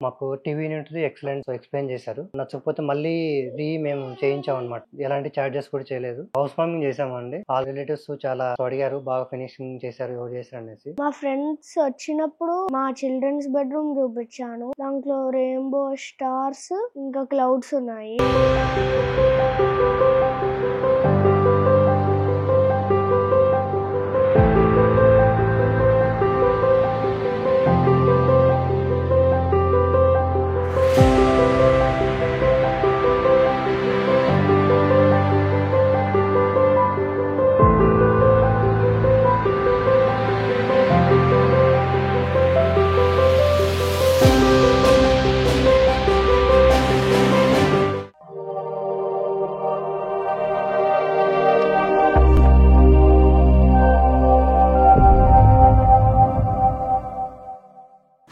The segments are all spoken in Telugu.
మాకు టీవీ యూనిట్‌ది ఎక్స్‌ప్లెయిన్ చేశారు. నచ్చకపోతే మళ్ళీ మేము చేయించామన్నమాట. ఎలాంటి చార్జెస్ కూడా చేయలేదు. హౌస్ వార్మింగ్ చేసామండి. ఆల్ రిలేటివ్స్ చాలా అడిగారు. బాగా ఫినిషింగ్ చేశారు, ఎవరు చేశారనేసి. మా ఫ్రెండ్స్ వచ్చినప్పుడు మా చిల్డ్రన్స్ బెడ్రూమ్ చూపించాను. దాంట్లో రెయిన్బో స్టార్స్ ఇంకా క్లౌడ్స్ ఉన్నాయి.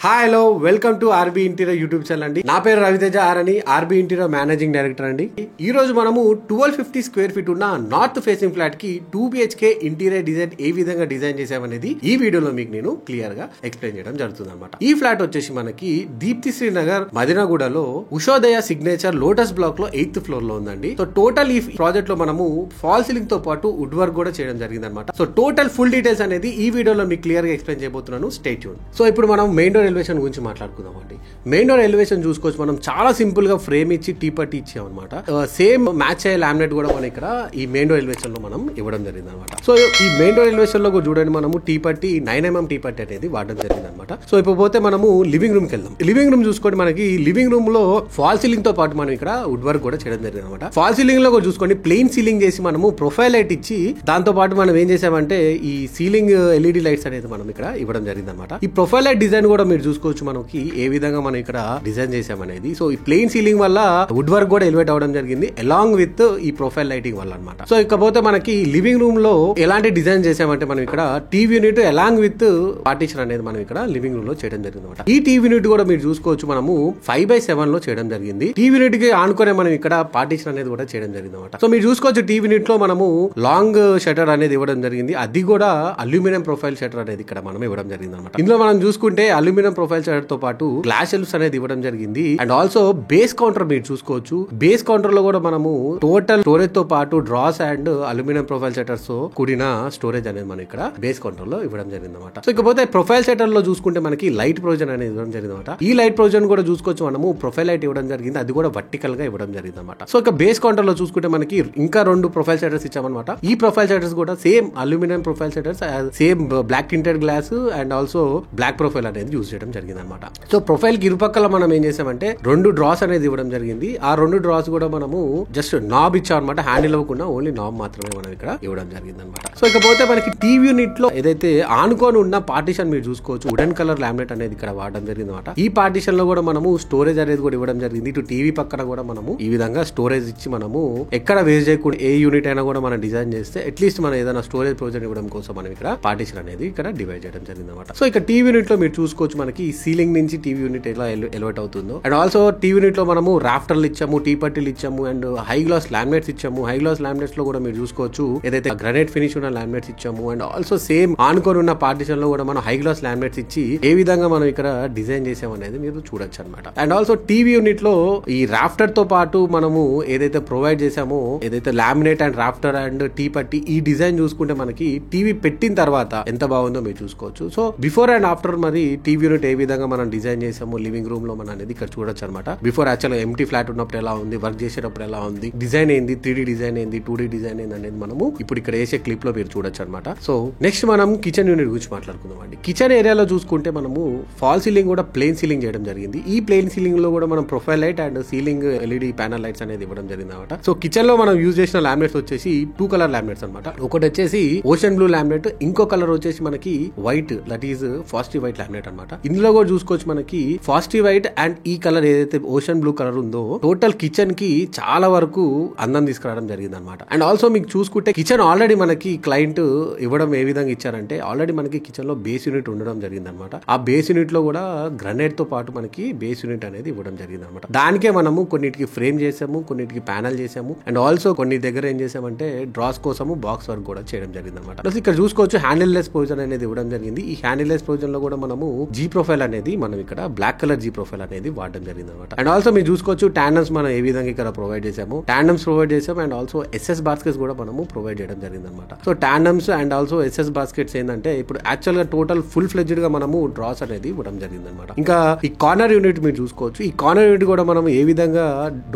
Hi hello welcome to RB interior YouTube channel అండి. నా పేరు రవితేజ ఆర్ అని, ఆర్బీ ఇంటీరియర్ మేనేజింగ్ డైరెక్టర్ అండి. ఈ రోజు మనము 1250 స్క్వేర్ ఫీట్ ఉన్న నార్త్ ఫేసింగ్ ఫ్లాట్ కి 2 BHK ఇంటీరియర్ డిజైన్ ఏ విధంగా డిజైన్ చేసామనేది ఈ వీడియోలో మీకు నేను క్లియర్ గా ఎక్స్ప్లెయిన్ చేయడం జరుగుతుంది అనమాట. ఈ ఫ్లాట్ వచ్చేసి మనకి దీప్తి శ్రీనగర్ మదినగూడలో ఉషోదయ సిగ్నేచర్ లోటస్ బ్లాక్ లో 8th ఫ్లోర్ లో ఉందండి. సో టోటల్ ఈ ప్రాజెక్ట్ లో మనము ఫాల్ సీలింగ్ తో పాటు వుడ్ వర్క్ కూడా చేయడం జరిగింది అనమాట. సో టోటల్ ఫుల్ డీటెయిల్స్ అనేది ఈ వీడియోలో మీకు క్లియర్ గా ఎక్స్ప్లెయిన్ చేయబోతున్నాను. Stay tune. సో ఇప్పుడు మనం మెయిన్ డోర్ ఎలివేషన్ గురించి మాట్లాడుకుందాం అండి. మెయిన్ డోర్ ఎలివేషన్ చూసుకోవచ్చు, మనం చాలా సింపుల్ గా ఫ్రేమ్ ఇచ్చి టీ పట్టి ఇచ్చాం అనమాట. సేమ్ మ్యాచ్ అయ్యే లామినేట్ కూడా మనం ఇక్కడ ఈ మెయిన్ డోర్ ఎలివేషన్ లో మనం ఇవ్వడం జరిగింది అనమాట. సో ఈ మెయిన్ డోర్ ఎలివేషన్ లో చూడండి, మనము టీ పట్టి 9mm టీ పట్టి అనేది వాడడం జరిగింది అనమాట. సో ఇప్పుడు పోతే మనము లివింగ్ రూమ్ కి వెళ్దాం. లివింగ్ రూమ్ చూసుకోండి, మనకి లివింగ్ రూమ్ లో ఫాల్ సీలింగ్ తో పాటు మనం ఇక్కడ వుడ్ వర్క్ కూడా చేయడం జరిగింది అనమాట. ఫాల్ సీలింగ్ లో చూసుకోండి, ప్లెయిన్ సీలింగ్ చేసి మనము ప్రొఫైల్ లైట్ ఇచ్చి దాంతో పాటు మనం ఏం చేసామంటే ఈ సీలింగ్ LED లైట్స్ అనేది మనం ఇక్కడ ఇవ్వడం జరిగింది అనమాట. ఈ ప్రొఫైల్ లైట్ డిజైన్ కూడా మీరు చూసుకోవచ్చు, మనకి ఏ విధంగా మనం ఇక్కడ డిజైన్ చేసామనేది. సో ఈ ప్లెయిన్ సీలింగ్ వల్ల వుడ్ వర్క్ కూడా ఎలివేట్ అవడం జరిగింది అలాంగ్ విత్ ఈ ప్రొఫైల్ లైటింగ్ వల్ల అనమాట. సో ఇకపోతే మనకి లివింగ్ రూమ్ లో ఎలాంటి డిజైన్ చేసామంటే మనం ఇక్కడ TV unit along with partition అనేది మనం ఇక్కడ లివింగ్ రూమ్ లో చేయడం జరిగింది అనమాట. ఈ టీవీ యూనిట్ కూడా మీరు చూసుకోవచ్చు, మనము 5/7 లో చేయడం జరిగింది. టీవీ యూనిట్ కి ఆనుకునే మనం ఇక్కడ పార్టీషన్ అనేది కూడా చేయడం జరిగింది అనమాట. సో మీరు చూసుకోవచ్చు, టీవీ యూనిట్ లో మనము లాంగ్ షటర్ అనేది ఇవ్వడం జరిగింది. అది కూడా అల్యూమినియం ప్రొఫైల్ షటర్ అనేది ఇక్కడ మనం ఇవ్వడం జరిగింది అనమాట. ఇందులో మనం చూసుకుంటే అల్యూమినియం ప్రొఫైల్ షటర్ తో పాటు గ్లాస్ షెల్ఫ్స్ అనేది ఇవ్వడం జరిగింది. అండ్ ఆల్సో బేస్ కౌంటర్ మీరు చూసుకోవచ్చు, బేస్ కౌంటర్ లో కూడా మనము టోటల్ స్టోరేజ్ తో పాటు drawers and aluminium profile shutters తో కూడిన స్టోరేజ్ అనేది మనం ఇక్కడ బేస్ కౌంటర్ లో ఇవ్వడం జరిగింది అనమాట. సో ఇకపోతే ప్రొఫైల్ షటర్ లో చూసుకుంటే మనకి లైట్ ప్రొవిజన్ అనేది ఇవ్వడం జరిగింది అనమాట. ఈ లైట్ ప్రొవిజన్ కూడా చూసుకోవచ్చు, మనము ప్రొఫైల్ లైట్ ఇవ్వడం జరిగింది, అది కూడా వర్టికల్ గా ఇవ్వడం జరిగింది అనమాట. సో ఇక బేస్ కౌంటర్ లో చూసుకుంటే మనకి ఇంకా 2 ప్రొఫైల్ షటర్స్ ఇచ్చామన్నమాట. ఈ ప్రొఫైల్ షటర్స్ కూడా same aluminium profile shutters, same black tinted glass and also black profile అనేది యూజ్ చేయడం జరిగింది అనమాట. సో ప్రొఫైల్ కి ఇరుపక్కల మనం ఏం చేసామంటే 2 డ్రాస్ అనేది ఇవ్వడం జరిగింది. ఆ 2 డ్రాస్ కూడా మనము జస్ట్ నాబ్ ఇచ్చాం అనమాట, హ్యాండిల్ ఇవ్వకుండా ఓన్లీ నాబ్ మాత్రమే మనం ఇక్కడ ఇవ్వడం జరిగింది అనమాట. సో ఇకపోతే మనకి టీవీ యూనిట్ లో ఏదైతే ఆనుకొని ఉన్న పార్టీషన్ మీరు చూసుకోవచ్చు, వుడెన్ కలర్ లామినేట్ అనేది ఇక్కడ వాడడం జరిగింది అనమాట. ఈ పార్టీషన్ లో కూడా మనము స్టోరేజ్ అనేది కూడా ఇవ్వడం జరిగింది. ఇటు టీవీ పక్కన కూడా మనము ఈ విధంగా స్టోరేజ్ ఇచ్చి మనము ఎక్కడ వేస్ట్ చేయకుండా ఏ యూనిట్ అయినా కూడా మనం డిజైన్ చేస్తే అట్లీస్ట్ మనం ఏదైనా స్టోరేజ్ ప్రొవిజన్ ఇవ్వడం కోసం మనం ఇక్కడ పార్టీషన్ అనేది ఇక్కడ డివైడ్ చేయడం జరిగింది అనమాట. సో ఇక టీవీ యూనిట్ లో మీరు చూసుకోవచ్చు, మనకి సీలింగ్ నుంచి టీవీ యూనిట్ ఎలా ఎలివేట్ అవుతుందో. అండ్ ఆల్సో టీవీ యూనిట్ లో మనము రాఫ్టర్లు ఇచ్చాము, టీ పట్టీలు ఇచ్చాము అండ్ హై గ్లాస్ లామినేట్స్ ఇచ్చాము. హై గ్లాస్ లామినేట్స్ లో కూడా మీరు చూసుకోవచ్చు, ఏదైతే గ్రానైట్ ఫినిష్ ఉన్న లామినేట్స్ ఇచ్చాము. అండ్ ఆల్సో సేమ్ ఆనుకొని ఉన్న పార్టీషన్ లో కూడా మనం హై గ్లాస్ లామినేట్స్ ఇచ్చి ఏ విధంగా మనం ఇక్కడ డిజైన్ చేసాం అనేది మీరు చూడొచ్చు అనమాట. అండ్ ఆల్సో టీవీ యూనిట్ లో ఈ రాఫ్టర్ తో పాటు మనము ఏదైతే ప్రొవైడ్ చేసామో, ఏదైతే లామినేట్ అండ్ రాఫ్టర్ అండ్ టీ పట్టి ఈ డిజైన్ చూసుకుంటే మనకి టీవీ పెట్టిన తర్వాత ఎంత బాగుందో మీరు చూసుకోవచ్చు. సో బిఫోర్ అండ్ ఆఫ్టర్ మరి టీవీ యూనిట్ ఏ విధంగా మనం డిజైన్ చేసాము లివింగ్ రూమ్ లో మనం అనేది ఇక్కడ చూడొచ్చు అనమాట. బిఫోర్ యాక్చువల్ ఎంటీ ఫ్లాట్ ఉన్నప్పుడు ఎలా ఉంది, వర్క్ చేసేటప్పుడు ఎలా ఉంది, డిజైన్ ఏంది, 3D డిజైన్ ఏంది, 2D డిజైన్ ఏంది అనేది మనము ఇప్పుడు ఇక్కడ వేసే క్లిప్ లో మీరు చూడొచ్చు అనమాట. సో నెక్స్ట్ మనం కిచెన్ యూనిట్ గురించి మాట్లాడుకుందాం అండి. కిచెన్ ఏరియాలో చూసుకుంటే మనము ఫాల్ సీలింగ్ కూడా ప్లెయిన్ సీలింగ్ చేయడం జరిగింది. ఈ ప్లెయిన్ సీలింగ్ లో కూడా మనం profile light and ceiling LED panel lights అనేది ఇవ్వడం జరిగింది అనమాట. సో కిచెన్ లో మనం యూజ్ చేసిన లామినేట్స్ వచ్చేసి 2 కలర్ లామినేట్స్ అనమాట. ఒకటి వచ్చేసి ఓషన్ బ్లూ లామినేట్, ఇంకో కలర్ వచ్చేసి మనకి white, that is frosty white laminate అనమాట. ఇందులో కూడా చూసుకోవచ్చు, మనకి ఫాస్టీ వైట్ అండ్ ఈ కలర్ ఏదైతే ఓషన్ బ్లూ కలర్ ఉందో టోటల్ కిచెన్ కి చాలా వరకు అందం తీసుకురావడం జరిగింది అనమాట. అండ్ ఆల్సో మీకు చూసుకుంటే కిచెన్ ఆల్రెడీ మనకి క్లయింట్ ఇవ్వడం ఏ విధంగా ఇచ్చారంటే, ఆల్రెడీ మనకి కిచెన్ లో బేస్ యూనిట్ ఉండడం జరిగింది అనమాట. ఆ బేస్ యూనిట్ లో కూడా గ్రానైట్ తో పాటు మనకి బేస్ యూనిట్ అనేది ఇవ్వడం జరిగింది అనమాట. దానికే మనము కొన్నిటికి ఫ్రేమ్ చేసాము, కొన్నిటికి ప్యానల్ చేసాము అండ్ ఆల్సో కొన్ని దగ్గర ఏం చేసామంటే డ్రాస్ కోసము బాక్స్ వర్క్ కూడా చేయడం జరిగింది అనమాట. ప్లస్ ఇక్కడ చూసుకోవచ్చు హ్యాండిల్ లెస్ ప్రొవిజన్ అనేది ఇవ్వడం జరిగింది. ఈ హ్యాండిల్ లెస్ ప్రొవిజన్ లో కూడా మనము జీ ప్రొఫైల్ అనేది మనం ఇక్కడ బ్లాక్ కలర్ జీ ప్రొఫైల్ అనేది వాడడం జరిగింది అనమాట. అండ్ ఆల్సో మీరు చూసుకోవచ్చు టాండమ్స్ మనం ఏ విధంగా ఇక్కడ ప్రొవైడ్ చేసాము, టాండమ్స్ ప్రొవైడ్ చేసాము అండ్ ఆల్సో ఎస్ఎస్ బాస్కెట్స్ కూడా మనము ప్రొవైడ్ చేయడం జరిగింది అనమాట. So tandems and also SS baskets ఏంటంటే ఇప్పుడు యాక్చువల్ గా టోటల్ ఫుల్ ఫ్లెడ్జ్డ్ గా మనము డ్రాస్ అనేది ఇవ్వడం జరిగింది అనమాట. ఇంకా ఈ కార్నర్ యూనిట్ మీరు చూసుకోవచ్చు, ఈ కార్నర్ యూనిట్ కూడా మనం ఏ విధంగా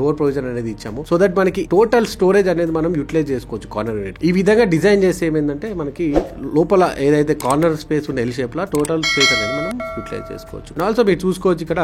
డోర్ ప్రొవిజన్ అనేది ఇచ్చాము సో దట్ మనకి టోటల్ స్టోరేజ్ అనేది మనం యూటిలైజ్ చేసుకోవచ్చు కార్నర్ యూనిట్. ఈ విధంగా డిజైన్ చేస్తే ఏమైందంటే మనకి లోపల ఏదైతే కార్నర్ స్పేస్ ఉన్న ఎల్ షేప్ లా టోటల్ స్పేస్ అనేది మనం యూటిలైజ్ చేసుకోవచ్చు. ఆల్సో మీరు చూసుకోవచ్చు ఇక్కడ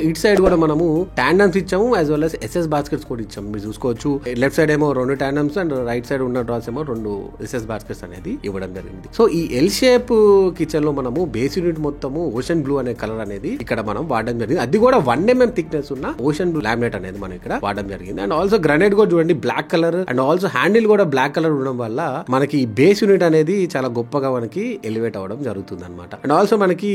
ఇటు సైడ్ కూడా మనము టాండమ్స్ ఇచ్చాము as well as SS baskets కూడా ఇచ్చాము. మీరు చూసుకోవచ్చు లెఫ్ట్ సైడ్ ఏమో 2 టాండమ్స్ అండ్ రైట్ సైడ్ ఉన్న డ్రాస్ ఏమో 2 ఎస్ఎస్ బాస్కెట్స్ అనేది ఇవ్వడం జరిగింది. సో ఈ ఎల్ షేప్ కిచెన్ లో మనము బేస్ యూనిట్ మొత్తము ఓషన్ బ్లూ అనే కలర్ అనేది ఇక్కడ మనం వాడడం జరిగింది. అది కూడా 1 mm థిక్నెస్ ఉన్న ఓషన్ బ్లూ లామినేట్ అనేది మనం ఇక్కడ వాడడం జరిగింది. అండ్ ఆల్సో గ్రానైట్ కూడా చూడండి black colour and also handle కూడా బ్లాక్ కలర్ ఉండడం వల్ల మనకి బేస్ యూనిట్ అనేది చాలా గొప్పగా మనకి ఎలివేట్ అవ్వడం జరుగుతుంది అనమాట. అండ్ ఆల్సో మనకి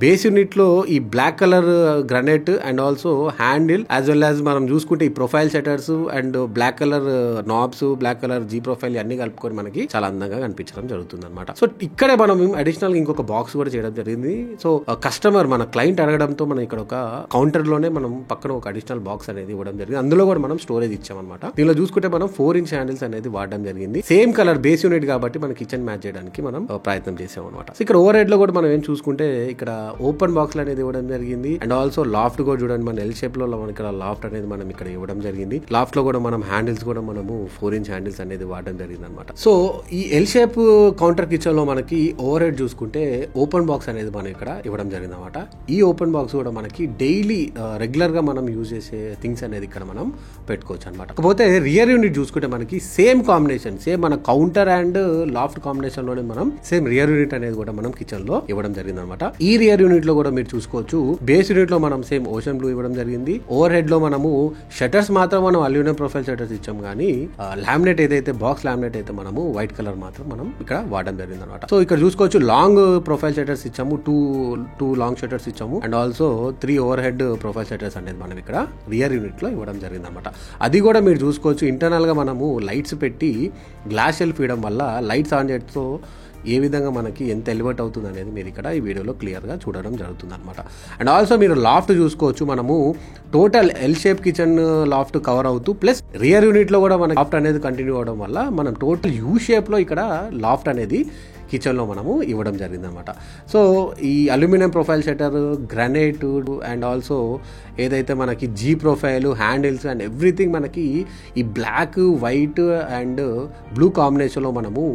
బేస్ యూనిట్ లో ఈ black colour granite and also handle as well as మనం చూసుకుంటే ఈ profile shutters and black colour knobs, black colour G profile అన్ని కలుపుకొని మనకి చాలా అందంగా కనిపించడం జరుగుతుంది అనమాట. సో ఇక్కడే మనం అడిషనల్ ఇంకొక బాక్స్ కూడా చేయడం జరిగింది. సో కస్టమర్ మన క్లయింట్ అడగడంతో మనం ఇక్కడ ఒక కౌంటర్ లోనే మనం పక్కన ఒక అడిషనల్ బాక్స్ అనేది ఇవ్వడం జరిగింది. అందులో కూడా మనం స్టోరేజ్ ఇచ్చామన్నమాట. దీనిలో చూసుకుంటే మనం 4 inch హ్యాండిల్స్ అనేది వాడడం జరిగింది. సేమ్ కలర్ బేస్ యూనిట్ కాబట్టి మన కిచెన్ మ్యాచ్ చేయడానికి మనం ప్రయత్నం చేసాం అనమాట. సో ఇక్కడ ఓవర్ హెడ్ లో కూడా మనం ఏం చూసుకుంటే ఇక్కడ ఓపెన్ బాక్స్ అనేది ఇవ్వడం జరిగింది. అండ్ ఆల్సో లాఫ్ట్ కూడా చూడండి మన ఎల్ షేప్ లో మన ఇక్కడ లాఫ్ట్ అనేది మనం ఇక్కడ ఇవ్వడం జరిగింది. లాఫ్ట్ లో కూడా మనం హ్యాండిల్స్ కూడా మనము 4 inch హ్యాండిల్స్ అనేది వాడడం జరిగింది అనమాట. సో ఈ ఎల్ షేప్ కౌంటర్ కిచెన్ లో మనకి ఓవర్ హెడ్ చూసుకుంటే ఓపెన్ బాక్స్ అనేది మనం ఇక్కడ ఇవ్వడం జరిగింది అనమాట. ఈ ఓపెన్ బాక్స్ కూడా మనకి డైలీ రెగ్యులర్ గా మనం యూజ్ చేసే థింగ్స్ అనేది ఇక్కడ మనం పెట్టుకోవచ్చు అనమాట. కాకపోతే రియర్ యూనిట్ చూసుకుంటే మనకి సేమ్ కాంబినేషన్, సేమ్ మన కౌంటర్ అండ్ లాఫ్ట్ కాంబినేషన్ లోనే మనం సేమ్ రియర్ యూనిట్ అనేది కూడా మనం కిచెన్ లో ఇవ్వడం జరిగింది అనమాట. ఈ రియర్ యూనిట్ లో కూడా మీరు చూసుకోవచ్చు బేస్ యూనిట్ లో మనం సేమ్ ఓషన్ బ్లూ ఇవ్వడం జరిగింది. ఓవర్ హెడ్ లో మనము షట్టర్స్ మాత్రం మనం అల్యూమినియం ప్రొఫైల్ షట్టర్స్ ఇచ్చాం కానీ లామినేట్ ఏదైతే బాక్స్ లామినేట్ అయితే మనము వైట్ కలర్ మాత్రం మనం ఇక్కడ వాడడం జరిగింది అనమాట. సో ఇక్కడ చూసుకోవచ్చు లాంగ్ ప్రొఫైల్ షట్టర్స్ ఇచ్చాము, టూ లాంగ్ షట్టర్స్ ఇచ్చాము and also 3 over head profile shutters అనేది మనం ఇక్కడ రియర్ యూనిట్ లో ఇవ్వడం జరిగింది అనమాట. అది కూడా మీరు చూసుకోవచ్చు ఇంటర్నల్ గా మనము లైట్స్ పెట్టి గ్లాస్ షెల్ఫ్ ఇవ్వడం వల్ల లైట్స్ ఆన్ చేయడంతో ఏ విధంగా మనకి ఎంత ఎలివేట్ అవుతుంది అనేది మీరు ఇక్కడ ఈ వీడియోలో క్లియర్గా చూడడం జరుగుతుంది అనమాట. అండ్ ఆల్సో మీరు లాఫ్ట్ చూసుకోవచ్చు, మనము total L shape kitchen laughed cover అవుతూ ప్లస్ రియర్ యూనిట్ లో కూడా మన లాఫ్ట్ అనేది కంటిన్యూ అవడం వల్ల మనం టోటల్ యూ షేప్ లో ఇక్కడ లాఫ్ట్ అనేది కిచెన్లో మనము ఇవ్వడం జరిగింది అనమాట. సో ఈ aluminium profile shutter, granite and also ఏదైతే మనకి G profile, handles and everything మనకి ఈ బ్లాక్, వైట్ అండ్ బ్లూ కాంబినేషన్లో మనము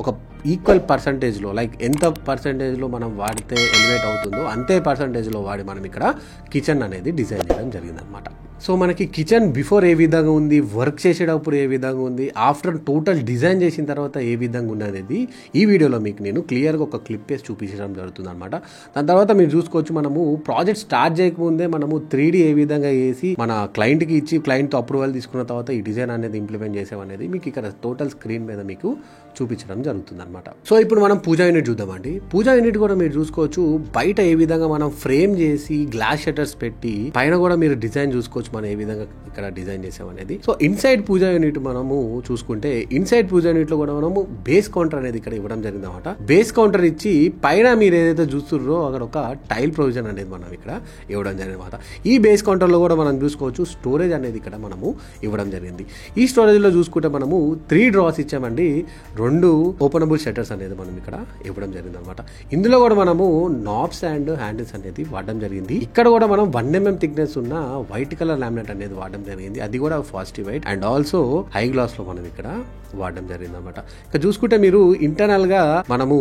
ఒక ఈక్వల్ పర్సంటేజ్లో లైక్ ఎంత పర్సంటేజ్లో మనం వాడితే ఎలివేట్ అవుతుందో అంతే పర్సంటేజ్లో వాడి మనం ఇక్కడ కిచెన్ అనేది డిజైన్ చేయడం జరిగింది అనమాట. సో మనకి కిచెన్ బిఫోర్ ఏ విధంగా ఉంది, వర్క్ చేసేటప్పుడు ఏ విధంగా ఉంది, ఆఫ్టర్ టోటల్ డిజైన్ చేసిన తర్వాత ఏ విధంగా ఉంది అనేది ఈ వీడియోలో మీకు నేను క్లియర్గా ఒక క్లిప్ వేసి చూపించడం జరుగుతుంది అనమాట. దాని తర్వాత మీరు చూసుకోవచ్చు మనము ప్రాజెక్ట్ స్టార్ట్ చేయకముందే మనము 3D ఏ విధంగా వేసి మన క్లయింట్కి ఇచ్చి క్లయింట్తో అప్రూవల్ తీసుకున్న తర్వాత ఈ డిజైన్ అనేది ఇంప్లిమెంట్ చేసామనేది మీకు ఇక్కడ టోటల్ స్క్రీన్ మీద మీకు చూపించడం జరుగుతుంది అనమాట. సో ఇప్పుడు మనం పూజా యూనిట్ చూద్దామండి. పూజా యూనిట్ కూడా మీరు చూసుకోవచ్చు బయట ఏ విధంగా మనం ఫ్రేమ్ చేసి గ్లాస్ షట్టర్స్ పెట్టి పైన కూడా మీరు డిజైన్ చూసుకోవచ్చు మనం ఏ విధంగా ఇక్కడ డిజైన్ చేసామనేది. సో ఇన్సైడ్ పూజా యూనిట్ మనము చూసుకుంటే ఇన్సైడ్ పూజా యూనిట్ లో కూడా మనము బేస్ కౌంటర్ అనేది ఇక్కడ ఇవ్వడం జరిగింది అనమాట. బేస్ కౌంటర్ ఇచ్చి పైన మీరు ఏదైతే చూస్తున్నారో అక్కడ ఒక టైల్ ప్రొవిజన్ అనేది మనం ఇక్కడ ఇవ్వడం జరిగింది అనమాట. ఈ బేస్ కౌంటర్ లో కూడా మనం చూసుకోవచ్చు స్టోరేజ్ అనేది ఇక్కడ మనము ఇవ్వడం జరిగింది. ఈ స్టోరేజ్ లో చూసుకుంటే మనము 3 డ్రాస్ ఇచ్చామండి, 2 ఓపెనబుల్ షట్టర్స్ అనేది మనం ఇక్కడ ఇవ్వడం జరిగింది అనమాట. ఇందులో కూడా మనము నాబ్స్ అండ్ హ్యాండిల్స్ అనేది వాడడం జరిగింది. ఇక్కడ కూడా మనం 1 mm థిక్నెస్ ఉన్న వైట్ కలర్ లామినేట్ అనేది వాడడం జరిగింది. అది కూడా positive white and also high glass లో మనం ఇక్కడ వాడడం జరిగింది అనమాట. ఇక చూసుకుంటే మీరు ఇంటర్నల్ గా మనము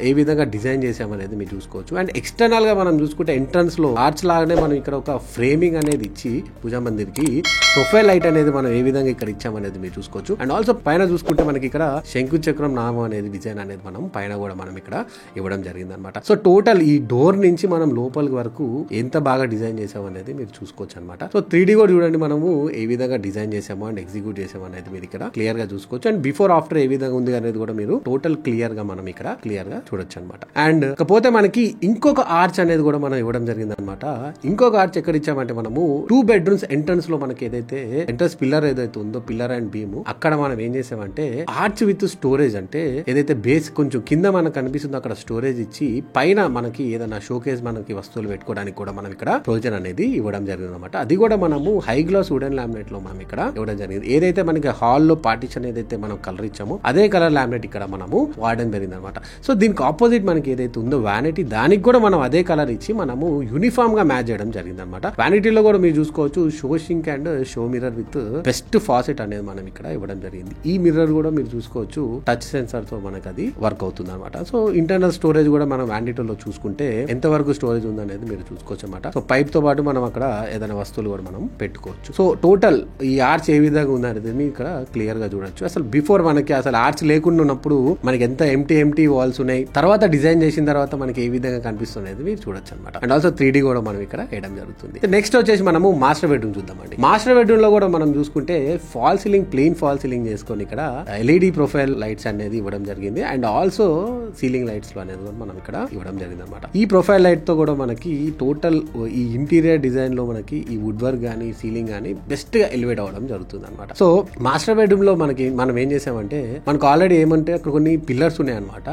ఏ విధంగా డిజైన్ చేసామనేది మీరు చూసుకోవచ్చు. అండ్ ఎక్స్టర్నల్ గా మనం చూసుకుంటే ఎంట్రన్స్ లో ఆర్చ్ లాగానే మనం ఇక్కడ ఒక ఫ్రేమింగ్ అనేది ఇచ్చి పూజా మందిర్కి ప్రొఫైల్ లైట్ అనేది మనం ఏ విధంగా ఇక్కడ ఇచ్చామనేది మీరు చూసుకోవచ్చు. అండ్ ఆల్సో పైన చూసుకుంటే మనకి ఇక్కడ శంకు చక్రం నామం అనేది డిజైన్ అనేది మనం పైన కూడా మనం ఇక్కడ ఇవ్వడం జరిగింది అనమాట. సో టోటల్ ఈ డోర్ నుంచి మనం లోపలి వరకు ఎంత బాగా డిజైన్ చేసామనేది మీరు చూసుకోవచ్చు అనమాట. సో 3D కూడా చూడండి మనము ఏ విధంగా డిజైన్ చేసామో అండ్ ఎగ్జిక్యూట్ చేసామో అనేది మీరు ఇక్కడ క్లియర్ గా చూసుకోవచ్చు. అండ్ బిఫోర్ ఆఫ్టర్ ఏ విధంగా ఉంది అనేది కూడా మీరు టోటల్ క్లియర్ గా మనం ఇక్కడ క్లియర్ గా చూడొచ్చు అనమాట. అండ్ ఇకపోతే మనకి ఇంకొక ఆర్చ్ అనేది కూడా మనం ఇవ్వడం జరిగింది అనమాట. ఇంకొక ఆర్చ్ ఎక్కడ ఇచ్చామంటే మనము 2 bedrooms ఎంట్రన్స్ లో మనకి ఏదైతే ఎంట్రన్స్ పిల్లర్ ఏదైతే ఉందో పిల్లర్ అండ్ బీమ్ అక్కడ మనం ఏం చేసామంటే ఆర్చ్ విత్ స్టోరేజ్ అంటే ఏదైతే బేస్ కొంచెం కింద మనకు కనిపిస్తుందో అక్కడ స్టోరేజ్ ఇచ్చి పైన మనకి ఏదైనా షోకేస్ మనకి వస్తువులు పెట్టుకోవడానికి కూడా మనం ఇక్కడ ప్రొవిజన్ అనేది ఇవ్వడం జరిగింది అనమాట. అది కూడా మనము హై గ్లాస్ వుడెన్ లామినేట్ లో మనం ఇక్కడ ఇవ్వడం జరిగింది. ఏదైతే మనకి హాల్ లో పార్టిషన్ ఏదైతే మనం కలర్ ఇచ్చామో అదే కలర్ లామినేట్ ఇక్కడ మనము వాడడం జరిగింది అనమాట. సో దీనికి ఆపోజిట్ మనకి ఏదైతే ఉందో వ్యానిటీ దానికి కూడా మనం అదే కలర్ ఇచ్చి మనము యూనిఫామ్ గా మ్యాచ్ చేయడం జరిగింది అనమాట. వ్యానిటీలో కూడా మీరు చూసుకోవచ్చు show sink and show mirror with best faucet అనేది మనం ఇక్కడ ఇవ్వడం జరిగింది. ఈ మిర్రర్ కూడా మీరు చూసుకోవచ్చు టచ్ సెన్సార్ తో మనకి అది వర్క్ అవుతుంది అనమాట. సో ఇంటర్నల్ స్టోరేజ్ కూడా మనం వ్యానిటీలో చూసుకుంటే ఎంత వరకు స్టోరేజ్ ఉంది అనేది మీరు చూసుకోవచ్చు అనమాట. సో పైప్ తో పాటు మనం అక్కడ ఏదైనా వస్తువులు కూడా మనం పెట్టుకోవచ్చు. సో టోటల్ ఈ ఆర్చ్ ఏ విధంగా ఉంది అనేది ఇక్కడ క్లియర్ గా చూడొచ్చు. అసలు బిఫోర్ మనకి అసలు ఆర్చ్ లేకుండా ఉన్నప్పుడు మనకి ఎంత ఎంటీ వాల్స్ ఉన్నాయి, తర్వాత డిజైన్ చేసిన తర్వాత మనకి ఏ విధంగా కనిపిస్తుంది అనేది మీరు చూడొచ్చు అనమాట. అండ్ ఆల్సో 3D కూడా మనం ఇక్కడ వేయడం జరుగుతుంది. నెక్స్ట్ వచ్చేసి మనము మాస్టర్ బెడ్రూమ్ చూద్దామండి. మాస్టర్ బెడ్రూమ్ లో కూడా మనం చూసుకుంటే fall ceiling plain fall ceiling చేసుకొని ఇక్కడ LED ప్రొఫైల్ లైట్స్ అనేది ఇవ్వడం జరిగింది. అండ్ ఆల్సో సీలింగ్ లైట్స్ లో అనేది మనం ఇక్కడ ఇవ్వడం జరిగింది అనమాట. ఈ ప్రొఫైల్ లైట్ తో కూడా మనకి టోటల్ ఈ ఇంటీరియర్ డిజైన్ లో మనకి ఈ వుడ్ వర్క్ గానీ సీలింగ్ గానీ బెస్ట్ గా ఎలివేట్ అవ్వడం జరుగుతుంది అనమాట. సో మాస్టర్ బెడ్రూమ్ లో మనం ఏం చేసామంటే మనకు ఆల్రెడీ ఏమంటే అక్కడ కొన్ని పిల్లర్స్ ఉన్నాయి అనమాట.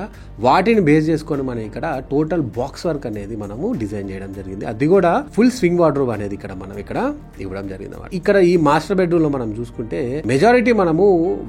వాటిని బేస్ చేసుకొని మనం ఇక్కడ టోటల్ బాక్స్ వర్క్ అనేది మనము డిజైన్ చేయడం జరిగింది. అది కూడా ఫుల్ స్వింగ్ వార్డ్రోబ్ అనేది ఇక్కడ మనం ఇక్కడ ఇవ్వడం జరిగింది అనమాట. ఇక్కడ ఈ మాస్టర్ బెడ్రూమ్ లో మనం చూసుకుంటే మెజారిటీ మనము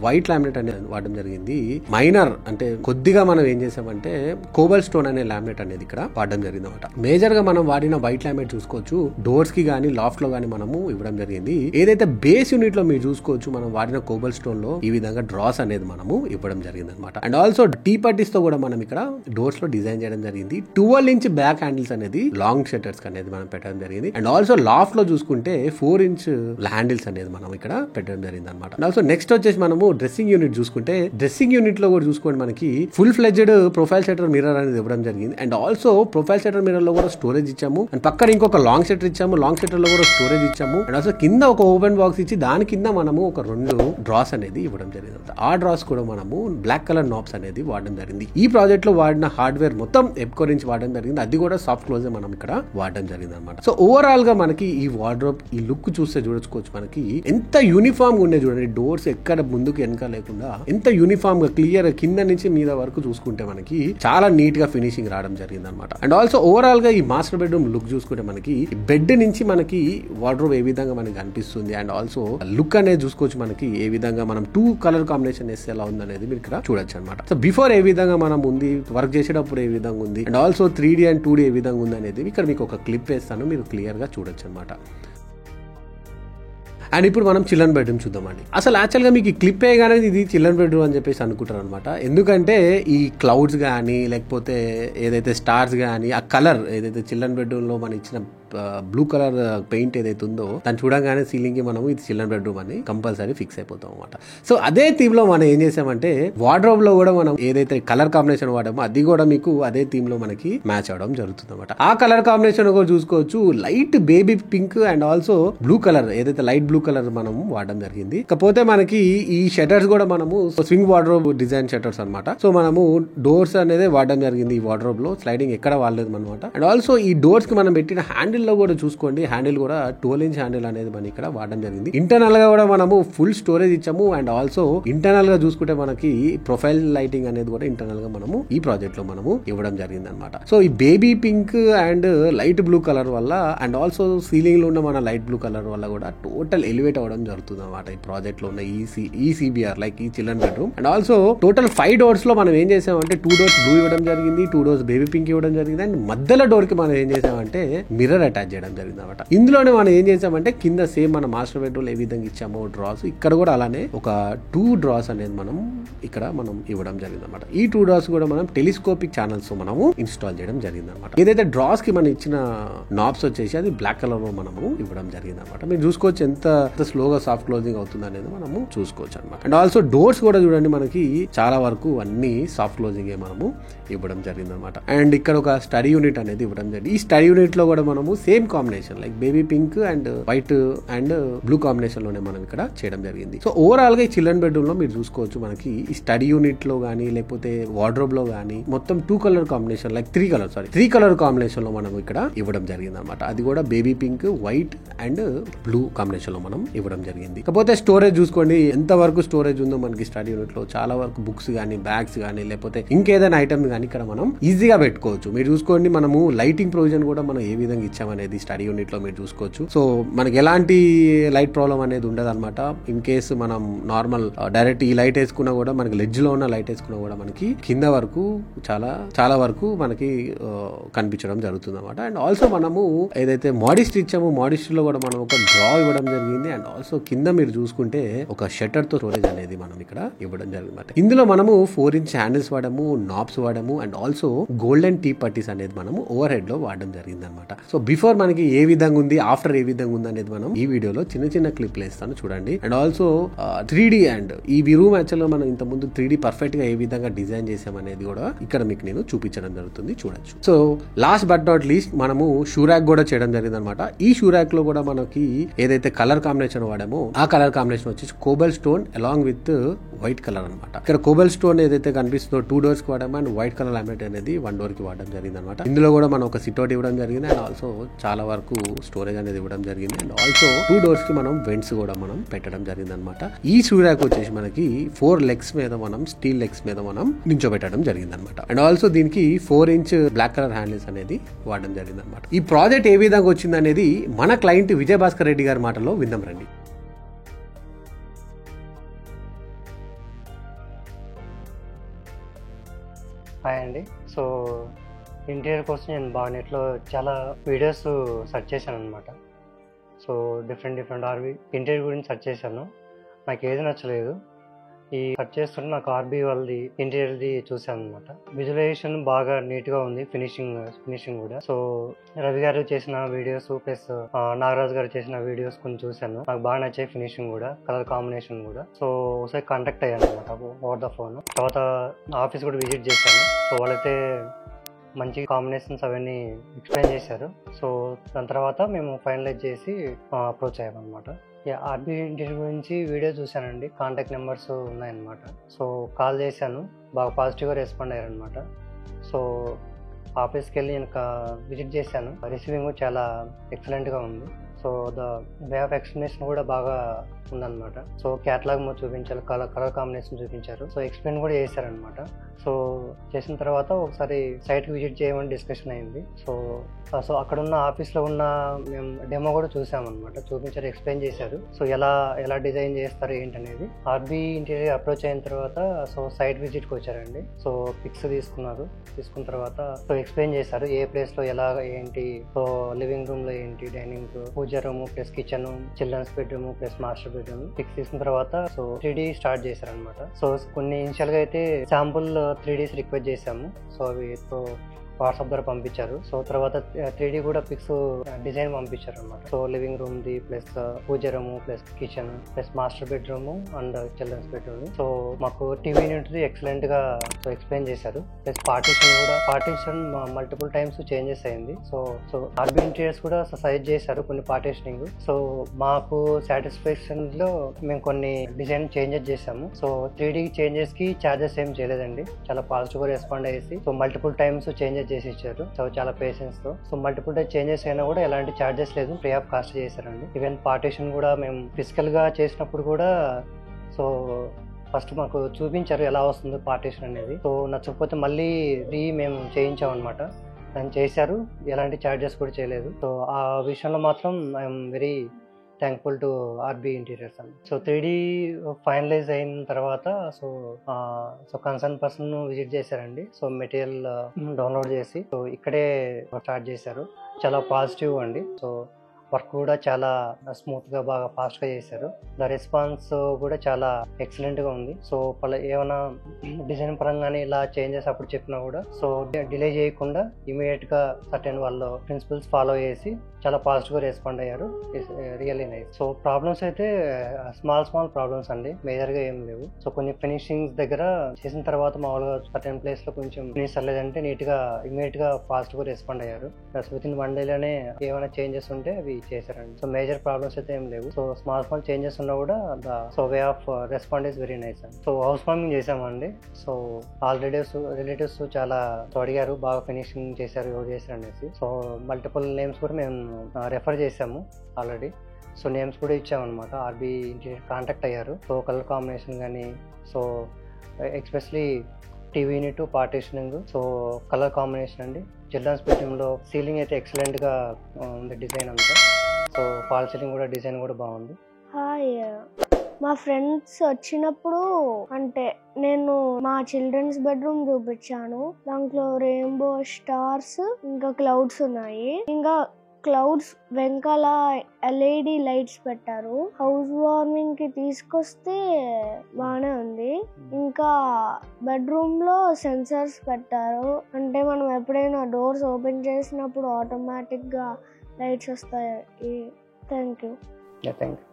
వైట్ లామినేట్ అనేది వాడడం జరిగింది. మైనర్ అంటే కొద్దిగా మనం ఏం చేసామంటే కోబల్ స్టోన్ అనే లామినేట్ అనేది ఇక్కడ వాడడం జరిగింది అనమాట. మేజర్ గా మనం వాడిన వైట్ లామినేట్ చూసుకోవచ్చు. డోర్స్ కి గానీ లాఫ్ట్ లో గానీ మనము ఇవ్వడం జరిగింది. ఏదైతే బేస్ యూనిట్ లో మీరు చూసుకోవచ్చు మనం వాడిన కోబల్ స్టోన్ లో ఈ విధంగా డ్రాస్ అనేది మనము ఇవ్వడం జరిగింది అనమాట. అండ్ ఆల్సో టీ పట్టీస్ తో కూడా మనం ఇక్కడ డోర్స్ లో డిజైన్ చేయడం జరిగింది. 12 inch బ్యాక్ హ్యాండిల్స్ అనేది లాంగ్ షట్టర్స్ అనేది మనం పెట్టడం జరిగింది. అండ్ ఆల్సో లాఫ్ట్ లో చూసుకుంటే 4 inch హ్యాండిల్స్ అనేది మనం ఇక్కడ పెట్టడం జరిగింది అనమాట. అండ్ ఆల్సో నెక్స్ట్ వచ్చేసి మనము డ్రెస్సింగ్ యూనిట్ చూసుకుంటే డ్రెస్సింగ్ యూనిట్ లో కూడా చూసుకోండి మనకి full fledged profile shutter mirror అనేది ఇవ్వడం జరిగింది. And also profile shutter mirror లో కూడా స్టోరేజ్ ఇచ్చాము. అండ్ పక్కన ఇంకొక లాంగ్ షట్టర్ ఇచ్చాము. లాంగ్ షట్టర్ లో కూడా స్టోరేజ్ ఇచ్చాము. అండ్ ఆల్సో కింద ఒక ఓపెన్ బాక్స్ ఇచ్చి దాని కింద మనము ఒక 2 డ్రాస్ అనేది ఇవ్వడం జరిగింది. ఆ డ్రాస్ కూడా మనము బ్లాక్ కలర్ నాబ్స్ అనేది వాడడం జరిగింది. ఈ ప్రాజెక్ట్ లో వాడిన హార్డ్వేర్ మొత్తం ఎప్కో నుంచి వాడడం జరిగింది. అది కూడా సాఫ్ట్ క్లోజ్ మనం ఇక్కడ వాడడం జరిగింది అనమాట. సో ఓవరాల్ గా మనకి ఈ వార్డ్రోబ్ ఈ లుక్ చూస్తే చూడొచ్చుకోవచ్చు మనకి ఎంత యూనిఫామ్ గా ఉండే చూడండి. డోర్స్ ఎక్కడ ముందుకు వెనక లేకుండా ఎంత యూనిఫామ్ గా క్లియర్ కింద నుంచి మీద వరకు చూసుకుంటే మనకి చాలా నీట్ గా ఫినిషింగ్ రావడం జరిగింది అనమాట. అండ్ ఆల్సో ఓవరాల్ గా ఈ మాస్టర్ బెడ్రూమ్ లుక్ చూసుకుంటే మనకి బెడ్ నుంచి మనకి వార్డ్రోబ్ ఏ విధంగా మనకి అనిపిస్తుంది. అండ్ ఆల్సో లుక్ అనేది చూసుకోవచ్చు మనకి ఏ విధంగా మనం 2 కలర్ కాంబినేషన్ వేస్తే ఎలా ఉంది అనేది మీరు ఇక్కడ చూడొచ్చు అనమాట. సో బిఫోర్ ఏ విధంగా మనం ఉంది, వర్క్ చేసేటప్పుడు ఏ విధంగా ఉంది, and also 3D and 2D ఏ విధంగా ఉంది అనేది ఇక్కడ మీకు ఒక క్లిప్ వేస్తాను, మీరు క్లియర్ గా చూడొచ్చు అనమాట. అండ్ ఇప్పుడు మనం చిల్డ్రన్ బెడ్రూమ్ చూద్దామండి. అసలు యాక్చువల్గా మీకు ఈ క్లిప్ వేయగానే ఇది చిల్డ్రన్ బెడ్రూమ్ అని చెప్పేసి అనుకుంటారు అనమాట. ఎందుకంటే ఈ క్లౌడ్స్ కానీ లేకపోతే ఏదైతే స్టార్స్ కానీ ఆ కలర్ ఏదైతే చిల్డ్రన్ బెడ్రూమ్ లో మనం ఇచ్చిన బ్లూ కలర్ పెయింట్ ఏదైతే ఉందో దాన్ని చూడగానే సీలింగ్ కి మనము ఇది చిల్డ్రన్ బెడ్రూమ్ అని కంపల్సరీ ఫిక్స్ అయిపోతాం అనమాట. సో అదే థీమ్ లో మనం ఏం చేసామంటే వార్డ్రోబ్ లో కూడా మనం ఏదైతే కలర్ కాంబినేషన్ వాడామో అది కూడా మీకు అదే థీమ్ లో మనకి మ్యాచ్ అవడం జరుగుతుంది అనమాట. ఆ కలర్ కాంబినేషన్ కూడా చూసుకోవచ్చు light baby pink and also blue colour ఏదైతే లైట్ బ్లూ కలర్ మనం వాడడం జరిగింది. కాకపోతే మనకి ఈ షట్టర్స్ కూడా మనము స్వింగ్ వార్డ్రోబ్ డిజైన్ షట్టర్స్ అనమాట. సో మనము డోర్స్ అనేది వాడడం జరిగింది. ఈ వార్డ్రోబ్ లో స్లైడింగ్ ఎక్కడ వాడలేదు అనమాట. అండ్ ఆల్సో ఈ డోర్స్ కి మనం పెట్టిన హ్యాండిల్ లో కూడా చూసుకోండి హ్యాండిల్ కూడా 12 inch హ్యాండిల్ అనేది మనం ఇక్కడ వాడడం జరిగింది. ఇంటర్నల్ గా కూడా మనము ఫుల్ స్టోరేజ్ ఇచ్చాము. అండ్ ఆల్సో ఇంటర్నల్ గా చూసుకుంటే మనకి ప్రొఫైల్ లైటింగ్ అనేది కూడా ఇంటర్నల్ గా మనము ఈ ప్రాజెక్ట్ లో మనము ఇవ్వడం జరిగింది అనమాట. సో ఈ baby pink and light blue colour వల్ల అండ్ ఆల్సో సీలింగ్ లో ఉన్న మన లైట్ బ్లూ కలర్ వల్ల కూడా టోటల్ ఎలివేట్ అవ్వడం జరుగుతుంది అనమాట. ఈ ప్రాజెక్ట్ లో ఉన్న ఈ CBR లైక్ ఈ children bedroom. And also total 5 doors లో మనం ఏం చేసామంటే 2 doors బ్లూ ఇవ్వడం జరిగింది, 2 doors బేబీ పింక్ ఇవ్వడం జరిగింది. అండ్ మధ్యలో డోర్ కి మనం ఏం చేసామంటే మిర్రర్ అటాచ్ చేయడం జరిగింది అనమాట. ఇందులోనే మనం ఏం చేసామంటే కింద సేమ్ మన మాస్టర్ బెడ్రూమ్ ఏ విధంగా ఇచ్చామో డ్రాస్ ఇక్కడ కూడా అలానే ఒక 2 డ్రాస్ అనేది మనం ఇక్కడ మనం ఇవ్వడం జరిగింది అనమాట. ఈ 2 డ్రాస్ కూడా మనం టెలిస్కోపిక్ ఛానల్స్ మనము ఇన్స్టాల్ చేయడం జరిగింది అనమాట. ఏదైతే డ్రాస్ కి మనం ఇచ్చిన నాబ్స్ వచ్చేసి అది బ్లాక్ కలర్ లో మనము ఇవ్వడం జరిగింది అనమాట. మీరు చూసుకోవచ్చు ఎంత స్లోగా సాఫ్ట్ క్లోజింగ్ అవుతుంది అనేది మనము చూసుకోవచ్చు అనమాట. అండ్ ఆల్సో డోర్స్ కూడా చూడండి మనకి చాలా వరకు అన్ని సాఫ్ట్ క్లోజింగ్ మనము ఇవ్వడం జరిగింది అనమాట. అండ్ ఇక్కడ ఒక స్టడీ యూనిట్ అనేది ఇవ్వడం జరిగింది. ఈ స్టడీ యూనిట్ లో కూడా మనము same combination like baby pink and white and blue combination లోనే మనం ఇక్కడ చేయడం జరిగింది. సో ఓవరాల్ గా ఈ చిల్డ్రన్ బెడ్రూమ్ లో మీరు చూసుకోవచ్చు మనకి ఈ స్టడీ యూనిట్ లో గానీ లేకపోతే వార్డ్రోబ్ లో గానీ మొత్తం 2 colour combination like 3 colour combination లో మనం ఇక్కడ ఇవ్వడం జరిగింది అనమాట. అది కూడా baby pink, white and blue combination లో మనం ఇవ్వడం జరిగింది. కాకపోతే స్టోరేజ్ చూసుకోండి ఎంత వరకు స్టోరేజ్ ఉందో మనకి స్టడీ యూనిట్ లో. చాలా వరకు బుక్స్ గానీ, బ్యాగ్స్ గానీ, లేకపోతే ఇంకేదైనా ఐటమ్ గానీ ఇక్కడ మనం ఈజీగా పెట్టుకోవచ్చు. మీరు చూసుకోండి మనము లైటింగ్ ప్రొవిజన్ కూడా మనం ఏ విధంగా ఇచ్చామనేది స్టడీ యూనిట్ లో మీరు చూసుకోవచ్చు. సో మనకి ఎలాంటి లైట్ ప్రాబ్లం అనేది ఉండదు అనమాట. ఇన్ కేసు మనం నార్మల్ డైరెక్ట్ ఈ లైట్ వేసుకున్నా కూడా మనకి లెడ్జ్ లో ఉన్న లైట్ వేసుకున్నా కూడా మనకి కింద వరకు చాలా వరకు మనకి కనిపించడం జరుగుతుంది అనమాట. అండ్ ఆల్సో మనము ఏదైతే మోడిస్ట్రీ ఇచ్చామో మోడిస్ట్రీలో కూడా మనం ఒక డ్రా ఇవ్వడం జరిగింది. అండ్ ఆల్సో కింద మీరు చూసుకుంటే ఒక షట్టర్ తో స్టోరేజ్ అనేది మనం ఇక్కడ ఇవ్వడం జరిగింది. ఇందులో మనము 4 ఇంచ్ హ్యాండిల్స్ వాడము, నాబ్స్ వాడము అండ్ ఆల్సో గోల్డెన్ టీ పట్టీస్ అనేది మనము ఓవర్ హెడ్ లో వాడడం జరిగింది అనమాట. సో బిఫోర్ మనకి ఏ విధంగా ఉంది, ఆఫ్టర్ ఏ విధంగా ఉంది అనేది మనం ఈ వీడియోలో చిన్న క్లిప్ వేస్తాను చూడండి. అండ్ ఆల్సో 3D అండ్ ఈ రూమ్ యాక్చువల్ మనం ఇంత ముందు 3D పర్ఫెక్ట్ గా ఏ విధంగా డిజైన్ చేసాం అనేది కూడా ఇక్కడ మీకు నేను చూపించడం జరుగుతుంది, చూడొచ్చు. So last but not least మనము షూ ర్యాక్ కూడా చేయడం జరిగింది అనమాట. ఈ షూ ర్యాక్ లో కూడా మనకి ఏదైతే కలర్ కాంబినేషన్ వాడామో ఆ కలర్ కాంబినేషన్ వచ్చేసి cobblestone along with white colour అనమాట. ఇక్కడ కోబల్ స్టోన్ ఏదైతే కనిపిస్తుందో 2 డోర్స్ కి వాడాము అండ్ వైట్ కలర్ లామినేట్ అనేది 1 డోర్ కి వాడడం జరిగింది అనమాట. ఇందులో కూడా మనం ఒక సిట్అవుట్ ఇవ్వడం జరిగింది అండ్ ఆల్సో చాలా వరకు స్టోరేజ్ అనేది ఇవ్వడం జరిగింది. అండ్ ఆల్సో 2 డోర్స్ కి మనం వెంట్స్ కూడా మనం పెట్టడం జరిగింది అనమాట. ఈ షూ ర్యాక్ వచ్చేసి మనకి 4 లెగ్స్ మీద మనం స్టీల్ లెగ్స్ మీద మనం నించోబెట్టడం జరిగింది అనమాట. అండ్ ఆల్సో దీనికి 4 ఇంచ్ బ్లాక్ కలర్ హ్యాండిల్స్ అనేది వాడడం జరిగింది అనమాట. ఈ ప్రాజెక్ట్ ఏ విధంగా వచ్చింది అనేది మన క్లయింట్ విజయ్ భాస్కర్ రెడ్డి గారి మాటలో విందాం రండి. హాయ్ అండి. సో ఇంటీరియర్ కోసం నేను బాగా నెట్లో చాలా వీడియోస్ సెర్చ్ చేశాను అనమాట. సో డిఫరెంట్ ఆర్బీ ఇంటీరియర్ గురించి సెర్చ్ చేశాను. నాకు ఏది నచ్చలేదు. ఈ సెర్చ్ చేస్తుంటే నాకు ఆర్బీ వాళ్ళది ఇంటీరియర్ది చూశాను అనమాట. విజువలైజేషన్ బాగా నీట్గా ఉంది, ఫినిషింగ్ కూడా. సో రవి గారు చేసిన వీడియోస్ ప్లస్ నాగరాజు గారు చేసిన వీడియోస్ కొన్ని చూశాను. నాకు బాగా నచ్చాయి, ఫినిషింగ్ కూడా, కలర్ కాంబినేషన్ కూడా. సో ఒకసారి కాంటాక్ట్ అయ్యాను అనమాట ఓవర్ ద ఫోన్. తర్వాత ఆఫీస్ కూడా విజిట్ చేశాను. సో వాళ్ళైతే మంచి కాంబినేషన్స్ అవన్నీ ఎక్స్ప్లెయిన్ చేశారు. సో దాని తర్వాత మేము ఫైనలైజ్ చేసి అప్రోచ్ అయ్యామన్నమాట. ఆర్బీ ఇంటీరియర్ గురించి వీడియో చూశానండి. కాంటాక్ట్ నెంబర్స్ ఉన్నాయన్నమాట. సో కాల్ చేశాను, బాగా పాజిటివ్గా రెస్పాండ్ అయ్యారనమాట. సో ఆఫీస్కి వెళ్ళి నేను విజిట్ చేశాను. రిసీవింగ్ చాలా ఎక్సలెంట్గా ఉంది. So the way of explanation కూడా బాగా ఉందన్నమాట. సో క్యాటలాగ్ చూపించారు, కలర్ కాంబినేషన్ చూపించారు. సో ఎక్స్ప్లెయిన్ కూడా చేశారనమాట. సో చేసిన తర్వాత ఒకసారి సైట్కి విజిట్ చేయమని డిస్కషన్ అయింది. సో అక్కడ ఉన్న ఆఫీస్లో ఉన్న మేము డెమో కూడా చూసామన్నమాట. చూపించారు, ఎక్స్ప్లెయిన్ చేశారు. సో ఎలా డిజైన్ చేస్తారు ఏంటనేది. ఆర్బీ ఇంటీరియర్ అప్రోచ్ అయిన తర్వాత సో సైట్ విజిట్కి వచ్చారండి. సో పిక్స్ తీసుకున్న తర్వాత సో ఎక్స్ప్లెయిన్ చేశారు ఏ ప్లేస్లో ఎలా ఏంటి. సో లివింగ్ రూమ్లో ఏంటి, dining, puja room plus kitchen, children's bedroom plus master bedroom pics తీసుకున్న తర్వాత సో 3D స్టార్ట్ చేశారనమాట. సో కొన్ని ఇనిషియల్ గా అయితే శాంపుల్ 3Ds రిక్వెస్ట్ చేశాము. సో అవి వాట్సాప్ ద్వారా పంపించారు. సో తర్వాత 3D కూడా పిక్స్ డిజైన్ పంపించారు అనమాట. So living room the plus puja room plus kitchen plus master bedroom and children's bedroom. So మాకు టీవీ యూనిట్ ఎక్సలెంట్ గా సో ఎక్స్ప్లెయిన్ చేశారు. Plus partition multiple times changes అయింది. సో ఆర్బీ ఇంటీరియర్స్ కూడా సజెస్ట్ చేశారు కొన్ని పార్టీషనింగ్. సో మాకు సాటిస్ఫాక్షన్ లో మేము కొన్ని డిజైన్ చేంజెస్ చేసాము. సో 3D చేంజెస్ కి చార్జెస్ ఏం చేయలేదండి. చాలా పాజిటివ్ గా రెస్పాండ్ అయ్యేసి సో మల్టిపుల్ టైమ్స్ చేంజెస్ చేసి ఇచ్చారు. సో చాలా పేషెన్స్ తో. సో మల్టిపుల్ టైం చేంజెస్ అయినా కూడా ఎలాంటి చార్జెస్ లేదు, ఫ్రీ ఆఫ్ కాస్ట్ చేశారండి. ఈవెన్ పార్టీషన్ కూడా మేము ఫిజికల్ గా చేసినప్పుడు కూడా సో ఫస్ట్ మాకు చూపించారు ఎలా వస్తుంది పార్టీషన్ అనేది. సో నచ్చకపోతే మళ్ళీ మేము చేయించామన్నమాట. దాన్ని చేశారు, ఎలాంటి చార్జెస్ కూడా చేయలేదు. సో ఆ విషయంలో మాత్రం I'm very thankful to RB interiors అండి. సో 3D ఫైనలైజ్ అయిన తర్వాత సో కన్సర్న్ పర్సన్ విజిట్ చేశారండి. సో మెటీరియల్ డౌన్లోడ్ చేసి సో ఇక్కడే స్టార్ట్ చేశారు. చాలా పాజిటివ్ అండి. సో వర్క్ కూడా చాలా స్మూత్ గా బాగా ఫాస్ట్ గా చేశారు. ద రెస్పాన్స్ కూడా చాలా ఎక్సలెంట్ గా ఉంది. సో ఏమైనా డిజైన్ పరంగానే ఇలా చేంజెస్ అప్పుడు చెప్పినా కూడా సో డిలే చేయకుండా ఇమీడియట్ గా సర్టెన్ వాళ్ళు ప్రిన్సిపల్స్ ఫాలో చేసి చాలా ఫాస్ట్ గా రెస్పాండ్ అయ్యారు. Really nice. సో ప్రాబ్లమ్స్ అయితే స్మాల్ ప్రాబ్లమ్స్ అండి, మేజర్ గా ఏం లేవు. సో కొన్ని ఫినిషింగ్స్ దగ్గర చేసిన తర్వాత మామూలుగా సర్టెన్ ప్లేస్ లో కొంచెం ఫినిష్ అవ్వలేదంటే నీట్ గా ఇమీడియట్ గా ఫాస్ట్ గా రెస్పాండ్ అయ్యారు. ప్లస్ విత్ ఇన్ 1 డేలోనే ఏమైనా చేంజెస్ ఉంటే అవి చేశారండి. సో మేజర్ ప్రాబ్లమ్స్ అయితే ఏం లేవు. సో స్మాల్ చేంజెస్ ఉన్నా కూడా way of respond is very nice అండి. సో హౌస్ వార్మింగ్ చేసామండి. సో ఆల్ రిలేటివ్స్ చాలా అడిగారు, బాగా ఫినిషింగ్ చేశారు, ఎవరు చేశారు అనేసి. సో మల్టిపుల్ నేమ్స్ కూడా మేము రెఫర్ చేసాము ఆల్రెడీ. సో నేమ్స్ కూడా ఇచ్చామన్నమాట. ఆర్బీ ఇంటీరియర్ కాంటాక్ట్ అయ్యారు. సో కలర్ కాంబినేషన్ కానీ, so especially TV unit, partitioning, so colour combination అండి. చిల్డ్రన్స్ బెడ్రూమ్లో సీలింగ్ అయితే ఎక్సలెంట్గా ఉంది డిజైన్ అంతా. సో ఫాల్ సీలింగ్ కూడా డిజైన్ కూడా బాగుంది. హాయ్, మా ఫ్రెండ్స్ వచ్చినప్పుడు అంటే నేను మా చిల్డ్రన్స్ బెడ్రూమ్ చూపించాను. దాంట్లో రెయిన్బో స్టార్స్ ఇంకా క్లౌడ్స్ ఉన్నాయి. ఇంకా క్లౌడ్స్ వెనకాల LED లైట్స్ పెట్టారు. హౌస్ వార్మింగ్ కి తీసుకొస్తే బాగానే ఉంది. ఇంకా బెడ్రూమ్ లో సెన్సర్స్ పెట్టారు, అంటే మనం ఎప్పుడైనా డోర్స్ ఓపెన్ చేసినప్పుడు ఆటోమేటిక్ గా లైట్స్ వస్తాయి. Thank you. Thank you.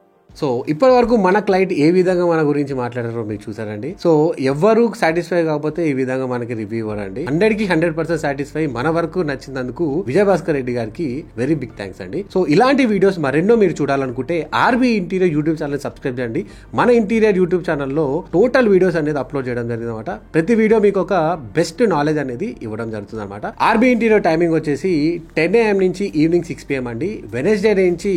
So ఇప్పటి వరకు మన క్లయింట్ ఏ విధంగా మన గురించి మాట్లాడారో మీరు చూసారండి. సో ఎవరు సాటిస్ఫై కాకపోతే ఈ విధంగా మనకి రివ్యూ ఇవ్వరండి. 100% సాటిస్ఫై. మన వరకు నచ్చినందుకు విజయభాస్కర్ రెడ్డి గారికి వెరీ బిగ్ థ్యాంక్స్ అండి. సో ఇలాంటి వీడియోస్ మరెన్నో మీరు చూడాలనుకుంటే RB interior YouTube channel subscribe చేయండి. మన ఇంటీరియర్ యూట్యూబ్ ఛానల్లో టోటల్ వీడియోస్ అనేది అప్లోడ్ చేయడం జరిగింది అనమాట. ప్రతి వీడియో మీకు ఒక బెస్ట్ నాలెడ్జ్ అనేది ఇవ్వడం జరుగుతుంది అనమాట. ఆర్బీ ఇంటీరియర్ టైమింగ్ వచ్చేసి 10 AM నుంచి ఈవినింగ్ 6 PM అండి. వెనస్డే నుంచి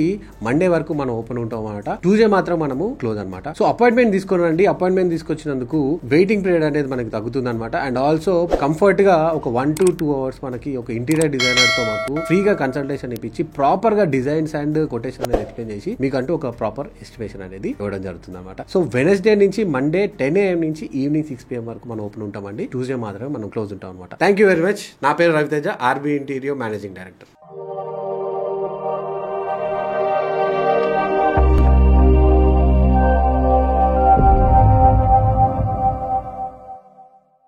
మండే వరకు మనం ఓపెన్ ఉంటాం అనమాట. ట్యూస్డే మాత్రం మనము క్లోజ్ అనమాట. సో అపాయింట్మెంట్ తీసుకోనండి. అపాయింట్మెంట్ తీసుకొచ్చినందుకు వెయిటింగ్ పీరియడ్ అనేది మనకి తగ్గుతుంది అనమాట. అండ్ ఆల్సో కంఫర్ట్ గా ఒక 1 to 2 hours మనకి ఒక ఇంటీరియర్ డిజైనర్ తో మాకు ఫ్రీగా కన్సల్టేషన్ ఇప్పించి ప్రాపర్ గా డిజైన్స్ అండ్ కొటేషన్ అనేది ఎక్స్ప్లెయిన్ చేసి మీకంటూ ఒక ప్రాపర్ ఎస్టిమేషన్ అనేది ఇవ్వడం జరుగుతుంది అనమాట. సో వెనస్డే నుంచి మండే 10 AM నుంచి ఈవినింగ్ 6 PM వరకు మనం ఓపెన్ ఉంటామండి. ట్యూస్డే మాత్రమే మనం క్లోజ్ ఉంటాం అనమాట. Thank you very much. నా పేరు Raviteja, RB interior managing director.